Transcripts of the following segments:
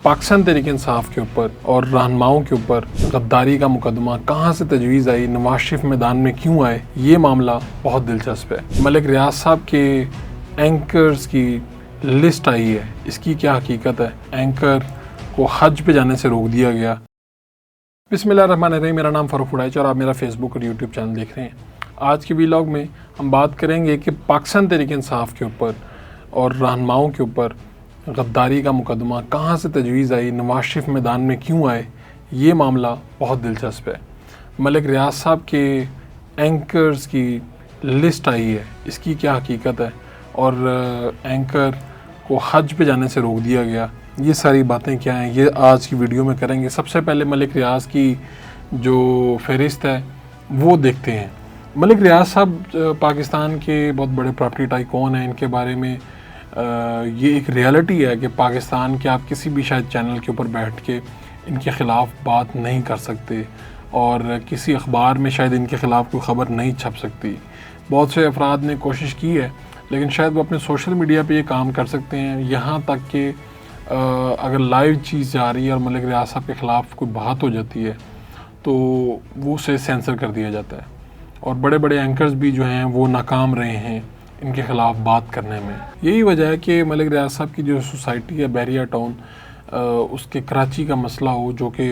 पाकिस्तान तहरीक इंसाफ के ऊपर और रहनुमाओं के ऊपर गद्दारी का मुकदमा कहाँ से तजवीज़ आई, नवाज शरीफ मैदान में क्यों आए, ये मामला बहुत दिलचस्प है। मलिक रियाज साहब के एंकर्स की लिस्ट आई है, इसकी क्या हकीकत है? एंकर को हज पे जाने से रोक दिया गया। बिस्मिल्लाहिर्रहमानिर्रहीम, मेरा नाम फ़ारूक फुडाइच और आप मेरा फेसबुक और यूट्यूब चैनल देख रहे हैं। आज के व्लॉग में हम बात करेंगे कि पाकिस्तान तहरीक इंसाफ के ऊपर और रहनुमाओं के ऊपर गद्दारी का मुकदमा कहाँ से तजवीज़ आई, नवाज शरीफ मैदान में क्यों आए, ये मामला बहुत दिलचस्प है। मलिक रियाज साहब के एंकर्स की लिस्ट आई है, इसकी क्या हकीकत है? और एंकर को हज पे जाने से रोक दिया गया, ये सारी बातें क्या हैं, ये आज की वीडियो में करेंगे। सबसे पहले मलिक रियाज की जो फहरिस्त है वो देखते हैं। मलिक रियाज साहब पाकिस्तान के बहुत बड़े प्रॉपर्टी टाइकून हैं। इनके बारे में ये एक रियलिटी है कि पाकिस्तान के आप किसी भी शायद चैनल के ऊपर बैठ के इनके ख़िलाफ़ बात नहीं कर सकते और किसी अखबार में शायद इनके ख़िलाफ़ कोई ख़बर नहीं छप सकती। बहुत से अफराद ने कोशिश की है, लेकिन शायद वो अपने सोशल मीडिया पे ये काम कर सकते हैं। यहाँ तक कि अगर लाइव चीज़ जा रही है और मलिक रियाज साहब के ख़िलाफ़ कोई बात हो जाती है तो वो उसे सेंसर कर दिया जाता है। और बड़े बड़े एंकर्स भी जो हैं वो नाकाम रहे हैं इनके ख़िलाफ़ बात करने में। यही वजह है कि मलिक रियाज साहब की जो सोसाइटी है बहरिया टाउन, उसके कराची का मसला हो, जो कि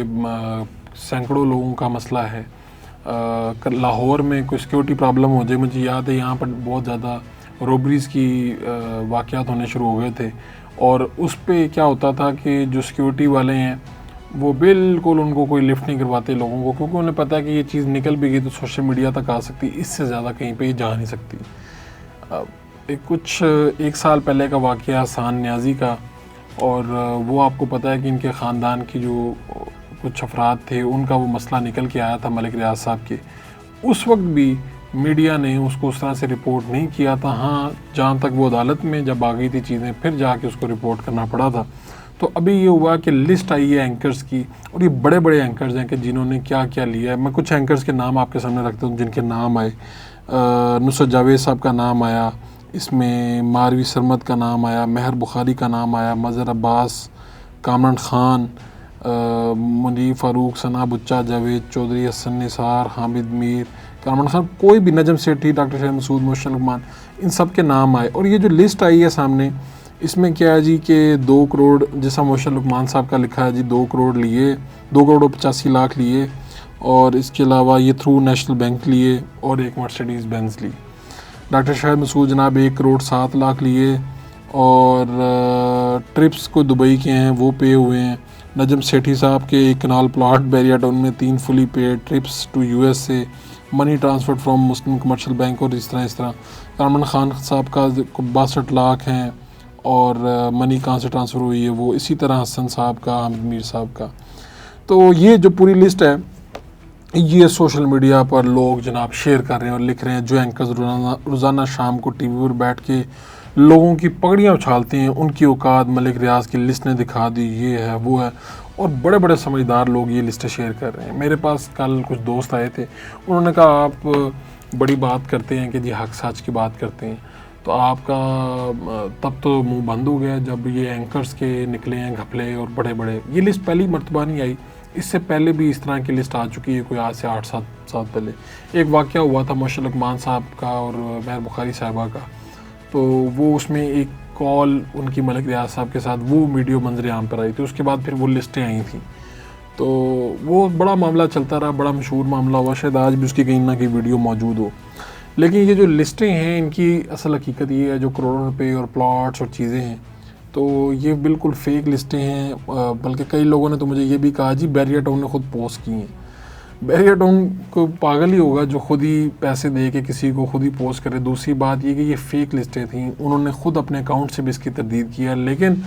सैकड़ों लोगों का मसला है। लाहौर में कोई सिक्योरिटी प्रॉब्लम हो जाए, मुझे याद है यहाँ पर बहुत ज़्यादा रॉबरीज़ की वाक़यात होने शुरू हो गए थे और उस पे क्या होता था कि जो सिक्योरिटी वाले हैं वो बिल्कुल उनको कोई लिफ्ट नहीं करवाते लोगों को, क्योंकि उन्हें पता है कि ये चीज़ निकल भी गई तो सोशल मीडिया तक आ सकती, इससे ज़्यादा कहीं पे ये जा नहीं सकती। एक साल पहले का वाक़या हसन न्याज़ी का, और वो आपको पता है कि इनके ख़ानदान की जो कुछ अफराद थे उनका वो मसला निकल के आया था मलिक रियाज साहब के। उस वक्त भी मीडिया ने उसको उस तरह से रिपोर्ट नहीं किया था। हाँ, जहाँ तक वो अदालत में जब आ गई थी चीज़ें फिर जाके उसको रिपोर्ट करना पड़ा था। तो अभी ये हुआ कि लिस्ट आई है एंकर्स की, और ये बड़े बड़े एंकर्स हैं कि जिन्होंने क्या क्या लिया है। मैं कुछ एंकर्स के नाम आपके सामने रखता हूँ जिनके नाम आए। नुसरत जावेद साहब का नाम आया, इसमें मारवी सरमद का नाम आया, महर बुखारी का नाम आया, मज़हर अब्बास, कामरान ख़ान, मुनीर फ़ारूक, सना बुच्चा, जावेद चौधरी, हसन निसार, हामिद मीर, कामरान ख़ान, कोई भी, नजम सेठी, डॉक्टर शाहिद मसूद, मोहसिन लुकमान, इन सब के नाम आए। और ये जो लिस्ट आई है सामने, इसमें क्या है जी कि 2 करोड़, जैसा मोहसिन लुकमान साहब का लिखा है जी, 2 करोड़ लिए, 2 करोड़ 85 लाख लिए, और इसके अलावा ये थ्रू नेशनल बैंक लिए और एक मर्सिडीज़ बेंज ली। डॉक्टर शाहिद मसूद जनाब 1 करोड़ 7 लाख लिए, और ट्रिप्स को दुबई के हैं वो पे हुए हैं। नजम सेठी साहब के एक कनाल प्लाट बैरिया टाउन में 3 fully paid trips to US से, money transfer from Muslim commercial bank, और इस तरह। कामरान ख़ान साहब का 62 लाख हैं, और मनी कहाँ से ट्रांसफ़र हुई है वो, इसी तरह हसन साहब का, हामिद मीर साहब का। तो ये जो पूरी लिस्ट है ये सोशल मीडिया पर लोग जनाब शेयर कर रहे हैं और लिख रहे हैं। जो एंकर्स रोज़ाना शाम को टीवी पर बैठ के लोगों की पगड़ियाँ उछालते हैं, उनकी औकात मलिक रियाज की लिस्ट ने दिखा दी, ये है वो है। और बड़े बड़े समझदार लोग ये लिस्टें शेयर कर रहे हैं। मेरे पास कल कुछ दोस्त आए थे, उन्होंने कहा आप बड़ी बात करते हैं कि जी हक सच की बात करते हैं, तो आपका तब तो मुंह बंद हो गया जब ये एंकर्स के निकले हैं घपले और बड़े बड़े। ये लिस्ट पहली मर्तबा नहीं आई, इससे पहले भी इस तरह की लिस्ट आ चुकी है, कोई आज से 8-7 साल पहले। एक वाक़या हुआ था मोहसिन लुकमान साहब का और महर बुखारी साहिबा का, तो वो उसमें एक कॉल उनकी मलिक रियाज साहब के साथ वो वीडियो मंजर आम पर आई थी। उसके बाद फिर वो लिस्टें आई थी, तो वो बड़ा मामला चलता रहा, बड़ा मशहूर मामला हुआ। शायद आज भी उसकी कहीं ना कहीं वीडियो मौजूद हो। लेकिन ये जो लिस्टें हैं इनकी असल हकीकत ये है, जो करोड़ों रुपए और प्लॉट्स और चीज़ें हैं, तो ये बिल्कुल फ़ेक लिस्टें हैं। बल्कि कई लोगों ने तो मुझे ये भी कहा जी बैरिया टाउन ने ख़ुद पोस्ट की हैं। बैरिया टाउन को पागल ही होगा जो ख़ुद ही पैसे दे के किसी को ख़ुद ही पोस्ट करे। दूसरी बात ये कि ये फ़ेक लिस्टें थी, उन्होंने ख़ुद अपने अकाउंट से भी इसकी तरदीद की है। लेकिन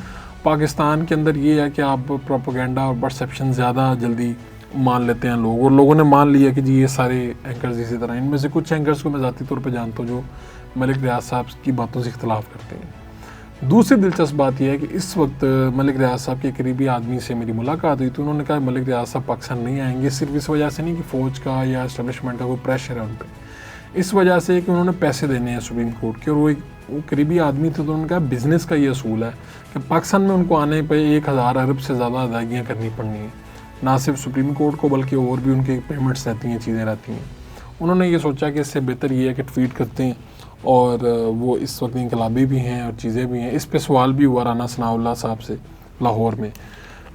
पाकिस्तान के अंदर ये है कि आप प्रोपेगेंडा और परसेप्शन ज़्यादा जल्दी मान लेते हैं लोग, और लोगों ने मान लिया कि जी ये सारे एंकर्स इसी तरह। इनमें से कुछ एंकर्स को मैं ज़ाती तौर पर जानता हूँ जो मलिक रियाज साहब की बातों से इख्तलाफ करते हैं। दूसरी दिलचस्प बात यह है कि इस वक्त मलिक रियाज साहब के करीबी आदमी से मेरी मुलाकात हुई, तो उन्होंने कहा मलिक रियाज साहब पाकिस्तान नहीं आएंगे सिर्फ इस वजह से नहीं कि फ़ौज का या इस्टेब्लिशमेंट का कोई प्रेशर है उन पर, इस वजह से कि उन्होंने पैसे देने हैं सुप्रीम कोर्ट के, और वो एक वो करीबी आदमी थे, तो उनका बिज़नेस का ये असूल है कि पाकिस्तान में उनको आने पे 1000 अरब से ज़्यादा अदायगियाँ करनी पड़नी है, ना सिर्फ सुप्रीम कोर्ट को बल्कि और भी उनके पेमेंट्स रहती हैं, चीज़ें रहती हैं। उन्होंने ये सोचा कि इससे बेहतर ये है कि ट्वीट करते हैं, और वो इस वक्त इनकलाबी भी हैं और चीज़ें भी हैं। इस पे सवाल भी हुआ राना सनाउल्लाह साहब से लाहौर में।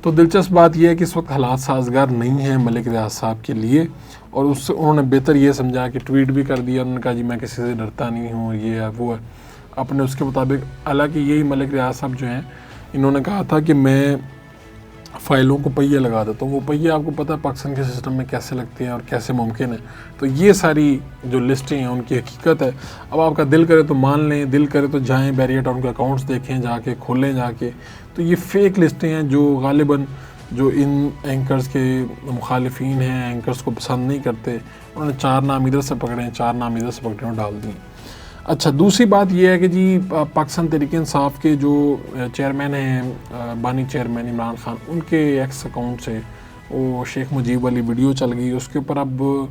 तो दिलचस्प बात यह है कि इस वक्त हालात साजगार नहीं हैं मलिक रियाज साहब के लिए, और उससे उन्होंने बेहतर ये समझा कि ट्वीट भी कर दिया। उन्होंने कहा जी मैं किसी से डरता नहीं हूँ, ये है वो है, अपने उसके मुताबिक। हालांकि यही मलिक रियाज साहब जो हैं, इन्होंने कहा था कि मैं फ़ाइलों को पहिए लगा देता हूँ। वो पहिए आपको पता है पाकिस्तान के सिस्टम में कैसे लगते हैं और कैसे मुमकिन है। तो ये सारी जो लिस्टें हैं उनकी हकीकत है। अब आपका दिल करे तो मान लें, दिल करे तो जाएं बैरियर टाउन के अकाउंट्स देखें जाके, खोलें जाके। तो ये फ़ेक लिस्टें हैं जो गालिबन जो इन एंकर्स के मुखालिफिन हैं, एंकर्स को पसंद नहीं करते, उन्होंने 4 नाम इधर से पकड़े, 4 नाम इधर से पकड़े और डाल दिए। अच्छा, दूसरी बात यह है कि जी पाकिस्तान तहरीक इंसाफ के जो चेयरमैन हैं, बानी चेयरमैन इमरान खान, उनके एक्स अकाउंट से वो शेख मुजीब वाली वीडियो चल गई। उसके ऊपर अब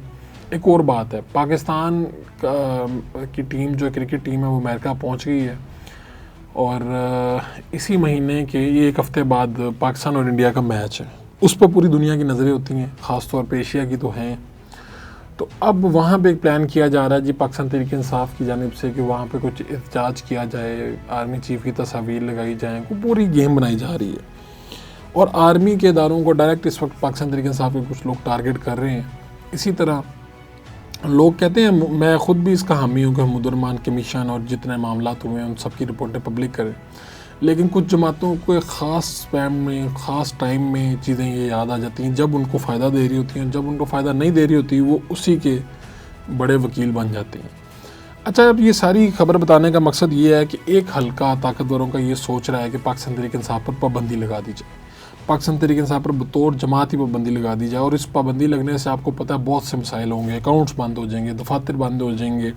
एक और बात है, पाकिस्तान की टीम जो क्रिकेट टीम है वो अमेरिका पहुंच गई है, और इसी महीने के ये 1 हफ़्ते बाद पाकिस्तान और इंडिया का मैच है। उस पर पूरी दुनिया की नज़रें होती हैं, ख़ास तौर पर एशिया की तो हैं। तो अब वहाँ पे एक प्लान किया जा रहा है जी पाकिस्तान तहरीक इंसाफ की जानिब से कि वहाँ पे कुछ एहतजाज किया जाए, आर्मी चीफ की तस्वीर लगाई जाए, को पूरी गेम बनाई जा रही है। और आर्मी के इदारों को डायरेक्ट इस वक्त पाकिस्तान तहरीक इंसाफ के कुछ लोग टारगेट कर रहे हैं। इसी तरह लोग कहते हैं, मैं ख़ुद भी इसका हामी हूँ कि मुदरमान कमीशन और जितने मामला हुए हैं उन सब की रिपोर्टें पब्लिक करें, लेकिन कुछ जमातों को एक ख़ास स्पैम में, ख़ास टाइम में चीज़ें ये याद आ जाती हैं जब उनको फ़ायदा दे रही होती हैं। जब उनको फ़ायदा नहीं दे रही होती वो उसी के बड़े वकील बन जाते हैं। अच्छा, अब ये सारी खबर बताने का मकसद ये है कि एक हल्का ताकतवरों का ये सोच रहा है कि पाकिस्तान तहरीक इंसाफ पर पाबंदी लगा दी जाए, पाकिस्तान तहरीक इंसाफ पर बतौर जमात ही पाबंदी लगा दी जाए। और इस पाबंदी लगने से आपको पता है बहुत से मसाइल होंगे, अकाउंट्स बंद हो जाएंगे, दफातर बंद हो जाएंगे,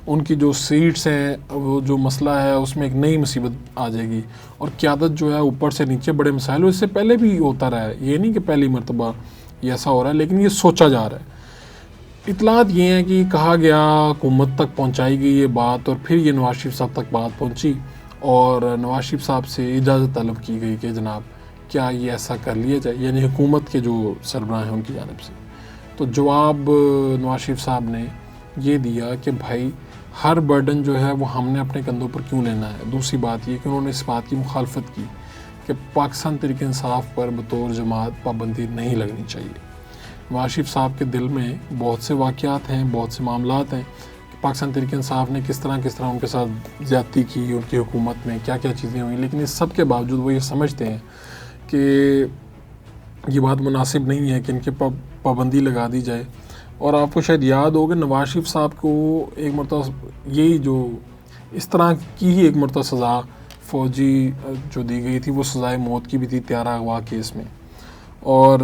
उनकी जो सीट्स हैं, वो जो मसला है उसमें एक नई मुसीबत आ जाएगी, और क़यादत जो है ऊपर से नीचे बड़े मसाइल। इससे पहले भी होता रहा है, ये नहीं कि पहली मरतबा ये ऐसा हो रहा है, लेकिन ये सोचा जा रहा है। इतलात ये हैं कि कहा गया, हुकूमत तक पहुंचाई गई ये बात, और फिर ये नवाज शरीफ साहब तक बात पहुंची, और नवाज शरीफ साहब से इजाज़त तलब की गई कि जनाब क्या ये ऐसा कर लिया जाए, यानी हुकूमत के जो सरबराह हैं उनकी जानिब से। तो जवाब नवाज शरीफ साहब ने ये दिया कि भाई हर बर्डन जो है वो हमने अपने कंधों पर क्यों लेना है। दूसरी बात ये कि उन्होंने इस बात की मुखालफत की कि पाकिस्तान तहरीक इंसाफ पर बतौर जमात पाबंदी नहीं लगनी चाहिए। नवाज शरीफ साहब के दिल में बहुत से वाक़यात हैं, बहुत से मामलात हैं कि पाकिस्तान तहरीक इंसाफ ने किस तरह उनके साथ ज़्यादती की, उनकी हुकूमत में क्या क्या चीज़ें हुई, लेकिन इस सब के बावजूद वो ये समझते हैं कि ये बात मुनासिब नहीं है कि इनके पाबंदी लगा दी जाए। और आपको शायद याद होगा नवाज शरीफ साहब को एक मरतबा यही जो इस तरह की ही एक मरतबा सज़ा फ़ौजी जो दी गई थी, वो सज़ाए मौत की भी थी, 13 अगवा केस में, और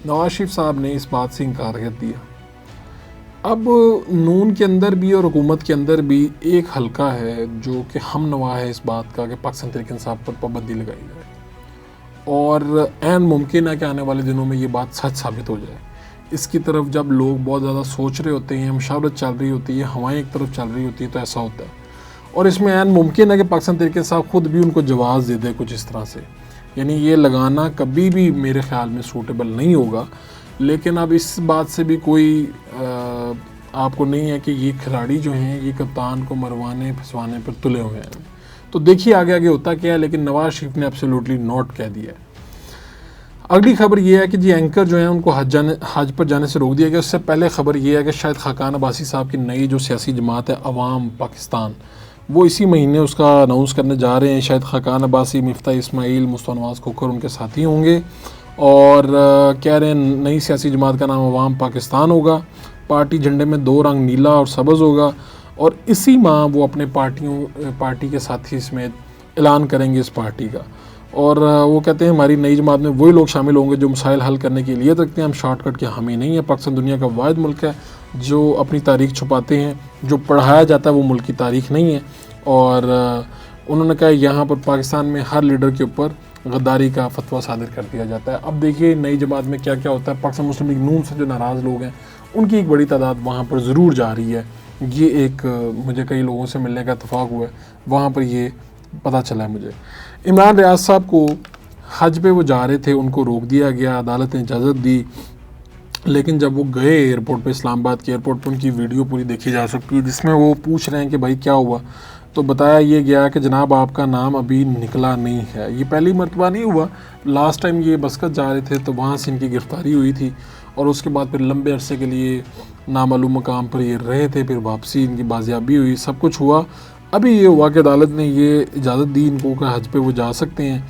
नवाज शरीफ साहब ने इस बात से इनकार कर दिया। अब नून के अंदर भी और हुकूमत के अंदर भी एक हल्का है जो कि हम नवा है इस बात का कि पाकिस्तान तहरीक इंसाफ पर पाबंदी लगाई जाए, और ऐन मुमकिन है कि आने वाले दिनों में ये बात सच साबित हो जाए। इसकी तरफ जब लोग बहुत ज़्यादा सोच रहे होते हैं, मशावरत चल रही होती है, हवाएं एक तरफ चल रही होती है, तो ऐसा होता है। और इसमें ऐन मुमकिन है कि पाकिस्तान तहरीक इंसाफ खुद भी उनको जवाब दे दे कुछ इस तरह से। यानी ये लगाना कभी भी मेरे ख़्याल में सूटेबल नहीं होगा। लेकिन अब इस बात से भी कोई आपको नहीं है कि ये खिलाड़ी जो हैं ये कप्तान को मरवाने फंसवाने पर तुले हुए हैं। तो देखिए आगे आगे होता क्या है, लेकिन नवाज शरीफ ने एब्सोल्युटली नॉट कह दिया है। अगली खबर ये है कि जी एंकर जो हैं उनको हज पर जाने से रोक दिया गया। उससे पहले खबर ये है कि शायद खाकान अब्बासी साहब की नई जो सियासी जमात है अवाम पाकिस्तान, वो इसी महीने उसका अनाउंस करने जा रहे हैं। शायद खाकान अब्बासी, मिफ्ता इस्माइल, मुस्तफ़ा नवाज़ खोखर उनके साथी होंगे, और कह रहे हैं नई सियासी जमात का नाम अवाम पाकिस्तान होगा। पार्टी झंडे में 2 रंग नीला और सब्ज़ होगा, और इसी माह वो अपने पार्टी के साथी समेत ऐलान करेंगे इस पार्टी का। और वो कहते हैं हमारी नई जमात में वही लोग शामिल होंगे जो मसाइल हल करने की नीयत रखते हैं। हम शॉर्टकट के हामी नहीं है। पाकिस्तान दुनिया का वाहिद मुल्क है जो अपनी तारीख छुपाते हैं, जो पढ़ाया जाता है वो मुल्क की तारीख नहीं है। और उन्होंने कहा यहाँ पर पाकिस्तान में हर लीडर के ऊपर गद्दारी का फतवा सादिर कर दिया जाता है। अब देखिए नई जमात में क्या क्या होता है। पाकिस्तान मुस्लिम लीग नून से जो नाराज़ लोग हैं उनकी एक बड़ी तादाद वहाँ पर ज़रूर जा रही है, ये एक मुझे कई लोगों से मिलने का इत्तेफाक हुआ है, वहाँ पर ये पता चला है मुझे। इमरान रियाज साहब को हज पे वो जा रहे थे, उनको रोक दिया गया, अदालत ने इजाज़त दी, लेकिन जब वो गए एयरपोर्ट पे, इस्लामाबाद के एयरपोर्ट पे, उनकी वीडियो पूरी देखी जा सकती है जिसमें वो पूछ रहे हैं कि भाई क्या हुआ। तो बताया ये गया कि जनाब आपका नाम अभी निकला नहीं है। ये पहली मरतबा नहीं हुआ, लास्ट टाइम ये मस्कत जा रहे थे तो वहाँ से इनकी गिरफ़्तारी हुई थी और उसके बाद फिर लंबे अरसे के लिए नामालूम मकाम पर ये रहे थे, फिर वापसी इनकी बाजियाबी हुई, सब कुछ हुआ। अभी ये हुआ कि अदालत ने ये इजाज़त दी इनको कि हज पे वो जा सकते हैं।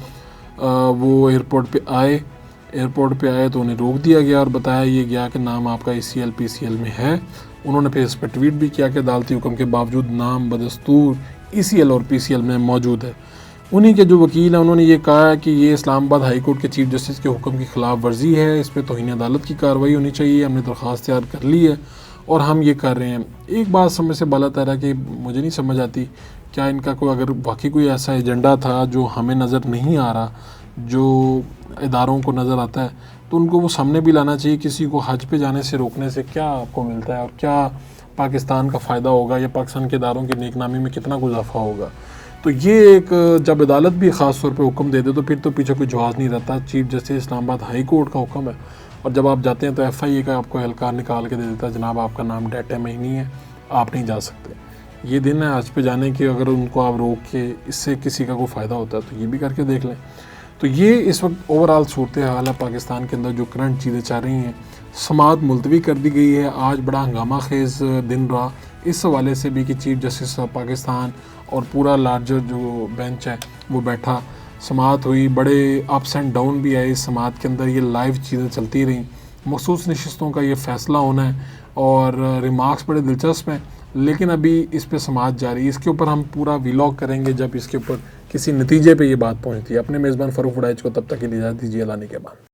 वो एयरपोर्ट पे आए तो उन्हें रोक दिया गया और बताया ये गया कि नाम आपका ECL PCL में है। उन्होंने फिर इस पर ट्वीट भी किया कि अदालती हुक्म के बावजूद नाम बदस्तूर ECL और PCL में मौजूद है। उन्हीं के जो वकील हैं उन्होंने ये कहा है कि ये इस्लामाबाद हाई कोर्ट के चीफ जस्टिस के हुक्म की खिलाफ वर्जी है, इस पर तौहीन अदालत की कार्रवाई होनी चाहिए। हमने दरख्वास्त तैयार कर ली है और हम ये कर रहे हैं। एक बात समझ से बाला तर है कि मुझे नहीं समझ आती, क्या इनका कोई अगर वाकई कोई ऐसा एजेंडा था जो हमें नज़र नहीं आ रहा, जो इदारों को नज़र आता है, तो उनको वो सामने भी लाना चाहिए। किसी को हज पे जाने से रोकने से क्या आपको मिलता है और क्या पाकिस्तान का फ़ायदा होगा या पाकिस्तान के इदारों की नेकनामी में कितना गुजाफा होगा। तो ये एक जब अदालत भी ख़ास तौर पे हुक्म दे दे तो फिर तो पीछे कोई जवाब नहीं रहता। Chief justice Islamabad high court का हुक्म है और जब आप जाते हैं तो FIA का आपको एहलकार निकाल के दे देता है, जनाब आपका नाम डाटा में ही नहीं है, आप नहीं जा सकते। ये दिन है हज पे जाने की, अगर उनको आप रोक के इससे किसी का कोई ख़ायदा होता है तो ये भी करके देख लें। तो ये इस वक्त ओवरऑल सूरत हाल है पाकिस्तान के अंदर, जो करंट चीज़ें चल रही हैं। समाअत मुलतवी कर दी गई है, आज बड़ा हंगामा खेज़ दिन रहा इस हवाले से भी कि चीफ जस्टिस ऑफ पाकिस्तान और पूरा लार्जर जो बेंच है वो बैठा, समाअत हुई, बड़े अप्स एंड डाउन भी आए इस समाअत के अंदर, ये लाइव चीज़ें चलती रहीं। मखसूस नशिस्तों का ये फ़ैसला होना है और रिमार्क्स बड़े दिलचस्प हैं, लेकिन अभी इस पे समाअत जारी है। इसके ऊपर हम पूरा व्लॉग करेंगे जब इसके ऊपर किसी नतीजे पे ये बात पहुंचती है। अपने मेज़बान फ़रूक वड़ाइच को तब तक के लिए इजाज़त दीजिए, अल्लाह ने के बाद।